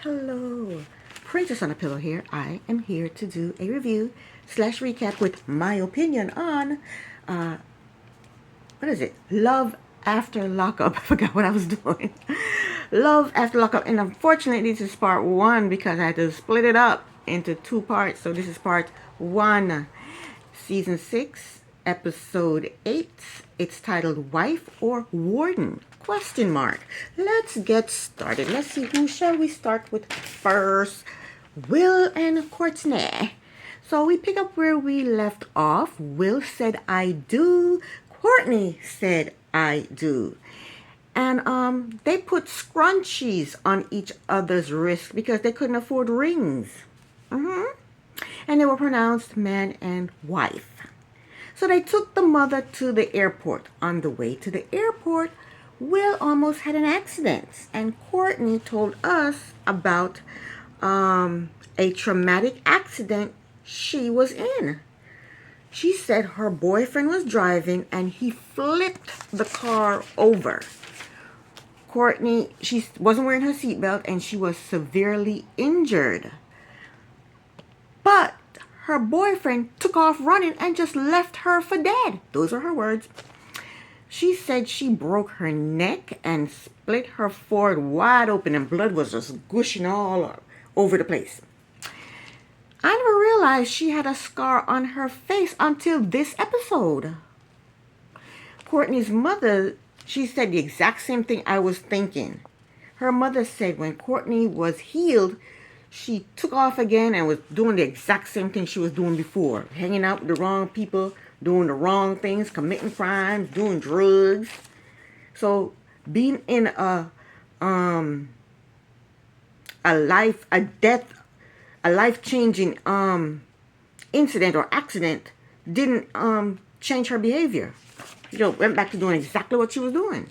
Hello, Princess on a Pillow here. I am here to do a review slash recap with my opinion on, what is it? Love After Lockup. I forgot what I was doing. Love After Lockup. And unfortunately, this is part one because I had to split it up into two parts. So this is part one, season 6, episode 8. It's titled Wife or Warden? Question mark. Let's get started. Let's see, who shall we start with first? Will and Courtney. So we pick up where we left off. Will said, I do. Courtney said, I do. And they put scrunchies on each other's wrists because they couldn't afford rings. And they were pronounced man and wife. So they took the mother to the airport. On the way to the airport, Will almost had an accident. And Courtney told us about a traumatic accident she was in. She said her boyfriend was driving and he flipped the car over. Courtney, she wasn't wearing her seatbelt and she was severely injured. But her boyfriend took off running and just left her for dead. Those are her words. She said she broke her neck and split her forehead wide open and blood was just gushing all over the place. I never realized she had a scar on her face until this episode. Courtney's mother, she said the exact same thing I was thinking. Her mother said when Courtney was healed, she took off again and was doing the exact same thing she was doing before. Hanging out with the wrong people, doing the wrong things, committing crimes, doing drugs. So being in a life-changing incident or accident didn't change her behavior. Went back to doing exactly what she was doing.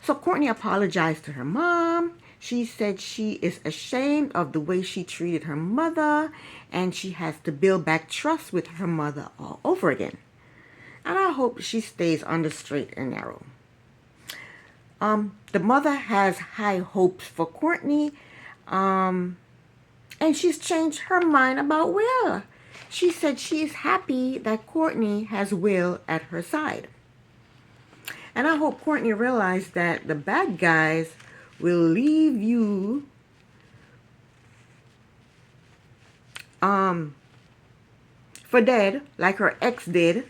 So Courtney apologized to her mom. She said she is ashamed of the way she treated her mother and she has to build back trust with her mother all over again. And I hope she stays on the straight and narrow. The mother has high hopes for Courtney, and she's changed her mind about Will. She said she is happy that Courtney has Will at her side. And I hope Courtney realized that the bad guys will leave you for dead, like her ex did,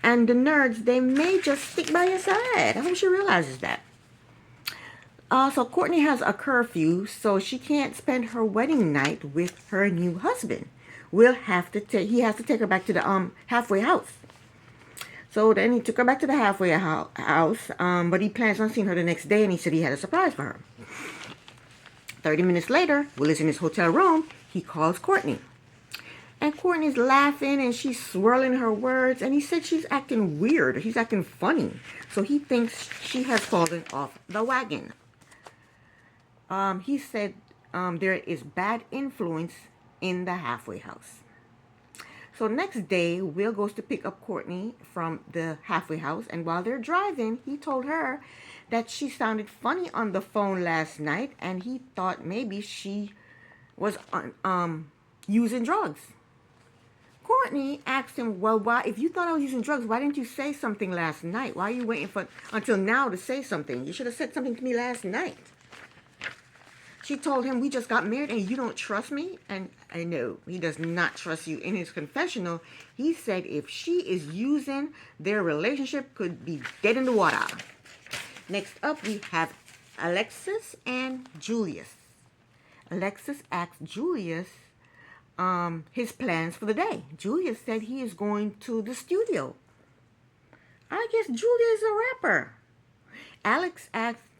and the nerds, they may just stick by your side. I hope she realizes that. So Courtney has a curfew, so she can't spend her wedding night with her new husband. He has to take her back to the halfway house. So then he took her back to the halfway house, but he plans on seeing her the next day, and he said he had a surprise for her. 30 minutes later, Will is in his hotel room. He calls Courtney. And Courtney's laughing, and she's swirling her words, and he said she's acting weird. She's acting funny. So he thinks she has fallen off the wagon. He said there is bad influence in the halfway house. So next day, Will goes to pick up Courtney from the halfway house. And while they're driving, he told her that she sounded funny on the phone last night. And he thought maybe she was using drugs. Courtney asked him, well, why, if you thought I was using drugs, why didn't you say something last night? Why are you waiting until now to say something? You should have said something to me last night. She told him, we just got married and you don't trust me? And I know he does not trust you. In his confessional, he said if she is using, their relationship could be dead in the water. Next up, we have Alexis and Julius. Alexis asked Julius his plans for the day. Julius said he is going to the studio. I guess Julius is a rapper.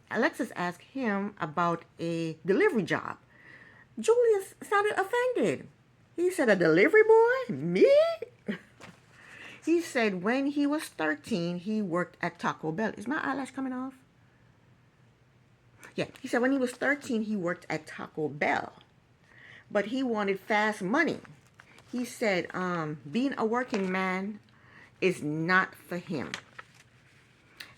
Alexis asked him about a delivery job. Julius sounded offended. He said, a delivery boy? Me? He said when he was 13, he worked at Taco Bell. Is my eyelash coming off? Yeah, he said when he was 13, he worked at Taco Bell. But he wanted fast money. He said being a working man is not for him.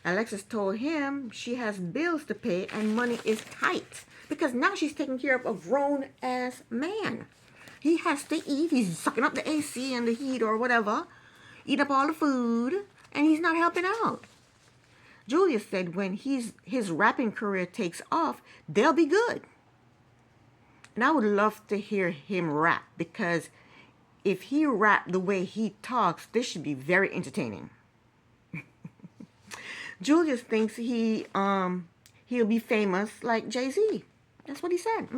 Alexis told him she has bills to pay and money is tight. because now she's taking care of a grown-ass man. He has to eat. He's sucking up the AC and the heat or whatever, eat up all the food, and he's not helping out. Julius said when his rapping career takes off, they'll be good. And I would love to hear him rap, because if he rapped the way he talks, this should be very entertaining. Julius thinks he'll be famous like Jay-Z. That's what he said.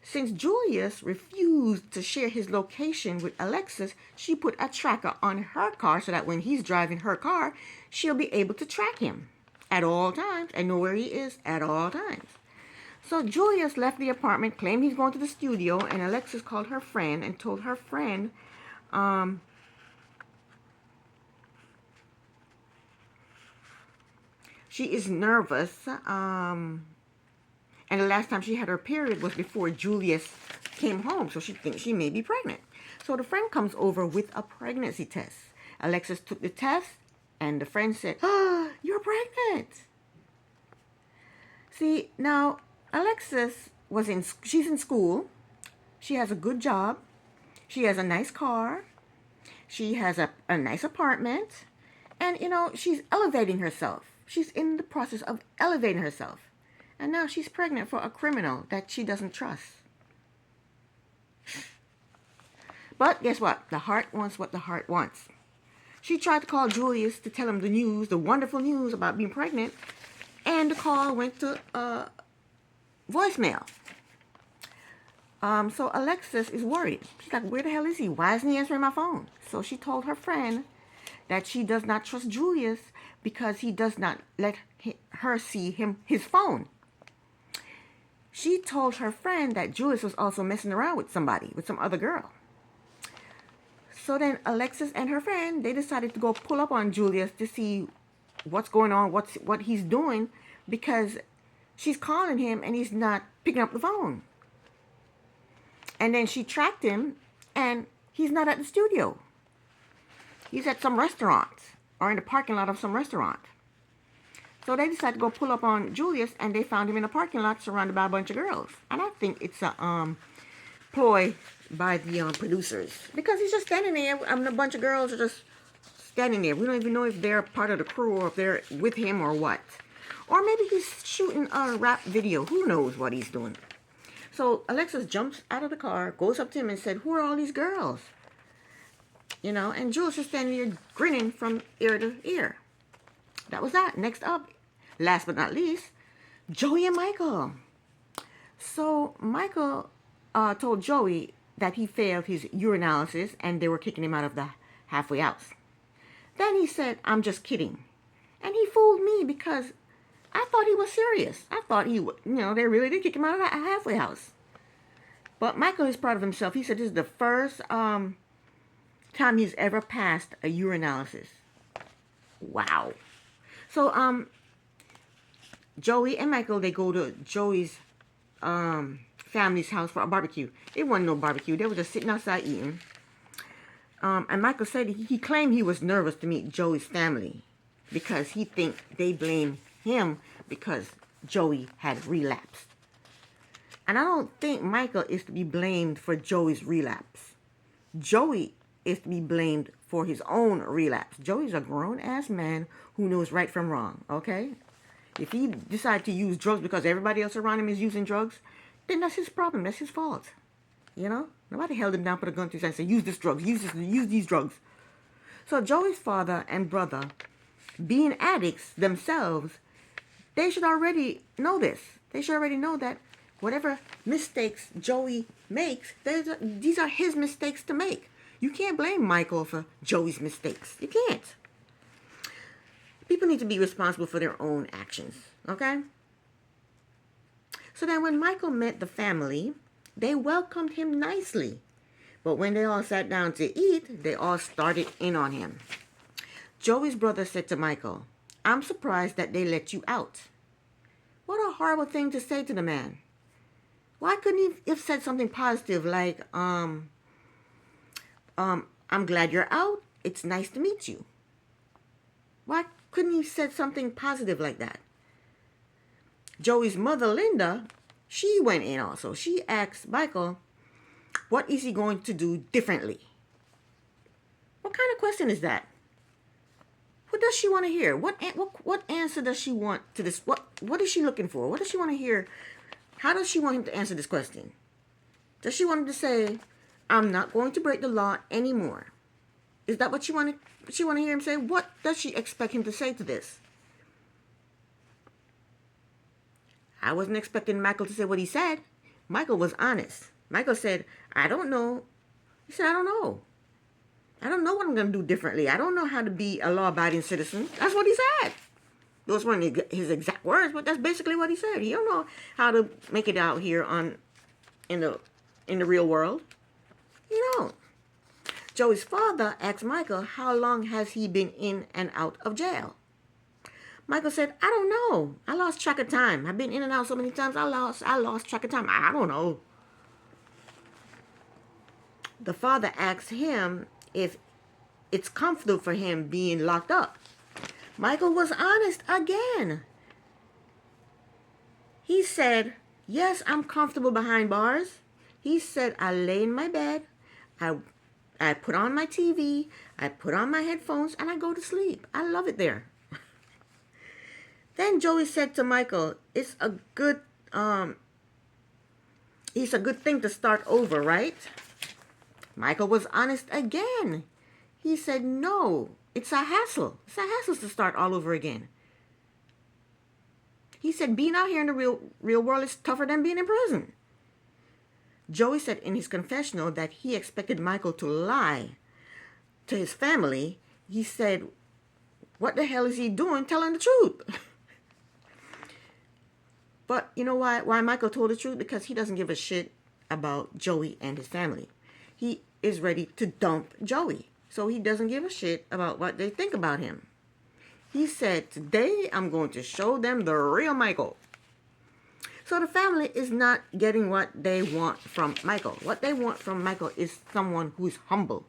Since Julius refused to share his location with Alexis, she put a tracker on her car so that when he's driving her car, she'll be able to track him at all times and know where he is at all times. So Julius left the apartment, claimed he's going to the studio, and Alexis called her friend and told her friend she is nervous, and the last time she had her period was before Julius came home, so she thinks she may be pregnant. So the friend comes over with a pregnancy test. Alexis took the test, and the friend said, "Oh, you're pregnant." See, now Alexis she's in school. She has a good job. She has a nice car. She has a nice apartment. And, she's elevating herself. She's in the process of elevating herself. And now she's pregnant for a criminal that she doesn't trust. But guess what? The heart wants what the heart wants. She tried to call Julius to tell him the news, the wonderful news about being pregnant. And the call went to voicemail. So Alexis is worried. She's like, where the hell is he? Why isn't he answering my phone? So she told her friend that she does not trust Julius because he does not let her see his phone. She told her friend that Julius was also messing around with somebody, with some other girl. So then Alexis and her friend, they decided to go pull up on Julius to see what's going on, what he's doing, because she's calling him and he's not picking up the phone. And then she tracked him, and he's not at the studio. He's at some restaurant, or in the parking lot of some restaurant. So they decided to go pull up on Julius, and they found him in a parking lot surrounded by a bunch of girls. And I think it's a ploy by the producers, because he's just standing there. A bunch of girls are just standing there. We don't even know if they're part of the crew or if they're with him or what. Or maybe he's shooting a rap video. Who knows what he's doing? So Alexis jumps out of the car, goes up to him and said, who are all these girls? And Julius is standing there grinning from ear to ear. That was that. Next up, last but not least, Joey and Michael. So Michael told Joey that he failed his urinalysis and they were kicking him out of the halfway house. Then he said, I'm just kidding. And he fooled me because I thought he was serious. I thought he would, they really did kick him out of the halfway house. But Michael is proud of himself. He said this is the first time he's ever passed a urinalysis. Wow. So, Joey and Michael, they go to Joey's family's house for a barbecue. It wasn't no barbecue. They were just sitting outside eating. And Michael said he claimed he was nervous to meet Joey's family because he think they blame him because Joey had relapsed. And I don't think Michael is to be blamed for Joey's relapse. Joey is to be blamed for his own relapse. Joey's a grown-ass man who knows right from wrong, okay? If he decides to use drugs because everybody else around him is using drugs, then that's his problem. That's his fault. Nobody held him down, put a gun to his head and said, use this drug, use these drugs. So Joey's father and brother, being addicts themselves, they should already know this. They should already know that whatever mistakes Joey makes, these are his mistakes to make. You can't blame Michael for Joey's mistakes. You can't. People need to be responsible for their own actions, okay? So then when Michael met the family, they welcomed him nicely. But when they all sat down to eat, they all started in on him. Joey's brother said to Michael, I'm surprised that they let you out. What a horrible thing to say to the man. Why couldn't he have said something positive like, I'm glad you're out. It's nice to meet you. Why couldn't he have said something positive like that? Joey's mother, Linda, she went in also. She asked Michael, what is he going to do differently? What kind of question is that? What does she want to hear? What answer does she want to this? What is she looking for? What does she want to hear? How does she want him to answer this question? Does she want him to say, I'm not going to break the law anymore? Is that what she want to hear him say? What does she expect him to say to this? I wasn't expecting Michael to say what he said. Michael was honest. Michael said, I don't know. He said, I don't know. I don't know what I'm going to do differently. I don't know how to be a law-abiding citizen. That's what he said. Those weren't his exact words, but that's basically what he said. He don't know how to make it out here in the real world. You don't. Joey's father asked Michael, how long has he been in and out of jail? Michael said, I don't know. I lost track of time. I've been in and out so many times, I lost track of time. I don't know. The father asked him if it's comfortable for him being locked up. Michael was honest again. He said, yes, I'm comfortable behind bars. He said, I lay in my bed, I put on my TV, I put on my headphones, and I go to sleep. I love it there. Then Joey said to Michael, it's a good thing to start over, right? Michael was honest again. He said, no, it's a hassle. It's a hassle to start all over again. He said, being out here in the real world is tougher than being in prison. Joey said in his confessional that he expected Michael to lie to his family. He said, what the hell is he doing telling the truth? But you know why Michael told the truth? Because he doesn't give a shit about Joey and his family. He is ready to dump Joey. So he doesn't give a shit about what they think about him. He said, today I'm going to show them the real Michael. So the family is not getting what they want from Michael. What they want from Michael is someone who's humble.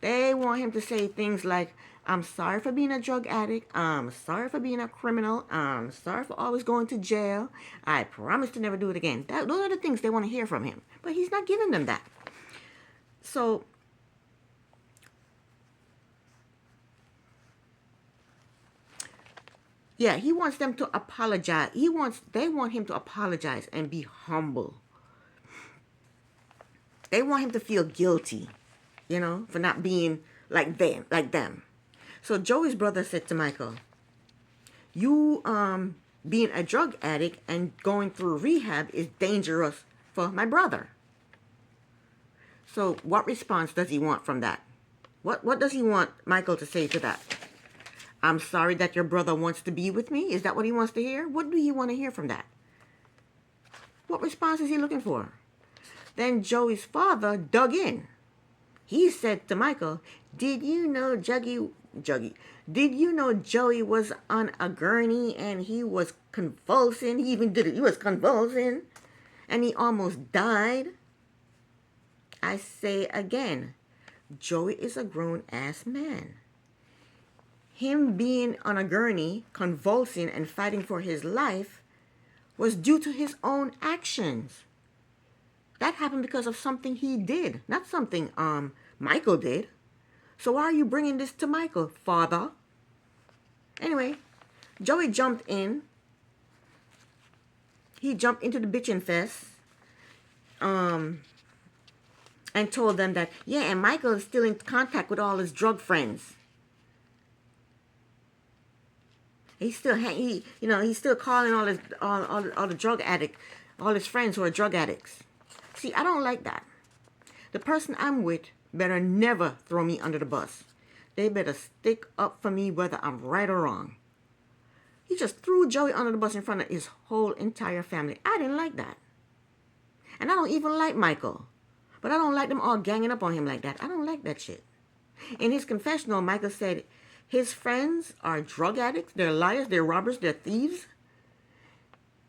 They want him to say things like, I'm sorry for being a drug addict. I'm sorry for being a criminal. I'm sorry for always going to jail. I promise to never do it again. Those are the things they want to hear from him. But he's not giving them that. So yeah, he wants them to apologize. They want him to apologize and be humble. They want him to feel guilty, for not being like them. So Joey's brother said to Michael, you being a drug addict and going through rehab is dangerous for my brother. So what response does he want from that? What does he want Michael to say to that? I'm sorry that your brother wants to be with me? Is that what he wants to hear? What do you want to hear from that? What response is he looking for? Then Joey's father dug in. He said to Michael, did you know did you know Joey was on a gurney and he was convulsing? He even did it. He was convulsing and he almost died. I say again, Joey is a grown-ass man. Him being on a gurney, convulsing and fighting for his life was due to his own actions. That happened because of something he did, not something Michael did. So why are you bringing this to Michael, father? Anyway, Joey jumped in. He jumped into the bitchin' fest. And told them that, yeah, and Michael is still in contact with all his drug friends. He's still he's still calling all the drug addict, all his friends who are drug addicts. See, I don't like that. The person I'm with better never throw me under the bus. They better stick up for me whether I'm right or wrong. He just threw Joey under the bus in front of his whole entire family. I didn't like that. And I don't even like Michael. But I don't like them all ganging up on him like that. I don't like that shit. In his confessional, Michael said his friends are drug addicts, they're liars, they're robbers, they're thieves.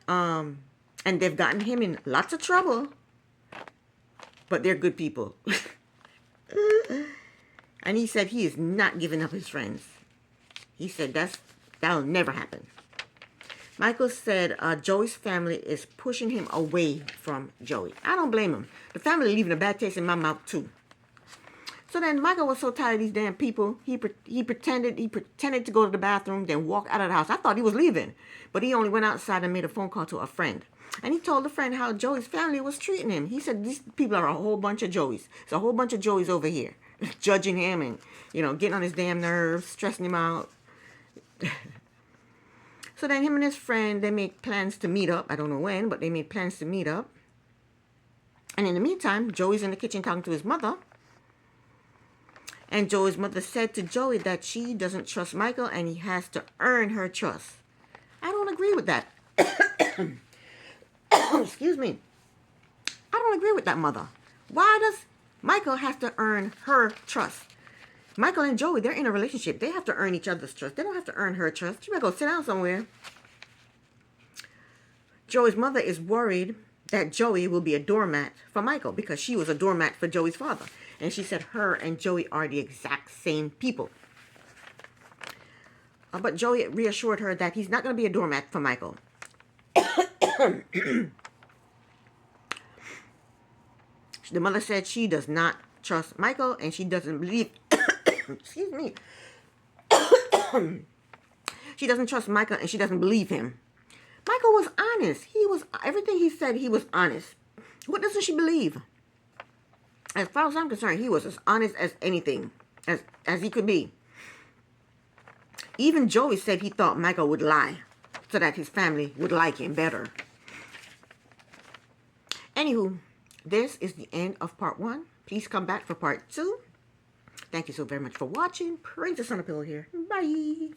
And they've gotten him in lots of trouble. But they're good people. And he said he is not giving up his friends. He said that'll never happen. Michael said Joey's family is pushing him away from Joey. I don't blame him. The family leaving a bad taste in my mouth too. So then Michael was so tired of these damn people, he pretended to go to the bathroom, then walk out of the house. I thought he was leaving, but he only went outside and made a phone call to a friend. And he told the friend how Joey's family was treating him. He said these people are a whole bunch of Joeys. It's a whole bunch of Joeys over here, judging him and, getting on his damn nerves, stressing him out. So then him and his friend, they made plans to meet up. I don't know when, but they made plans to meet up. And in the meantime, Joey's in the kitchen talking to his mother. And Joey's mother said to Joey that she doesn't trust Michael and he has to earn her trust. I don't agree with that. Excuse me. I don't agree with that, mother. Why does Michael have to earn her trust? Michael and Joey, they're in a relationship. They have to earn each other's trust. They don't have to earn her trust. You better go sit down somewhere. Joey's mother is worried that Joey will be a doormat for Michael because she was a doormat for Joey's father. And she said her and Joey are the exact same people. But Joey reassured her that he's not going to be a doormat for Michael. The mother said she does not trust Michael and she doesn't believe... Excuse me. She doesn't trust Michael and she doesn't believe him. Michael was honest. Everything he said, he was honest. What doesn't she believe? As far as I'm concerned, he was as honest as anything, as he could be. Even Joey said he thought Michael would lie so that his family would like him better. Anywho, this is the end of part 1. Please come back for part 2. Thank you so very much for watching. Princess on a Pillow here. Bye.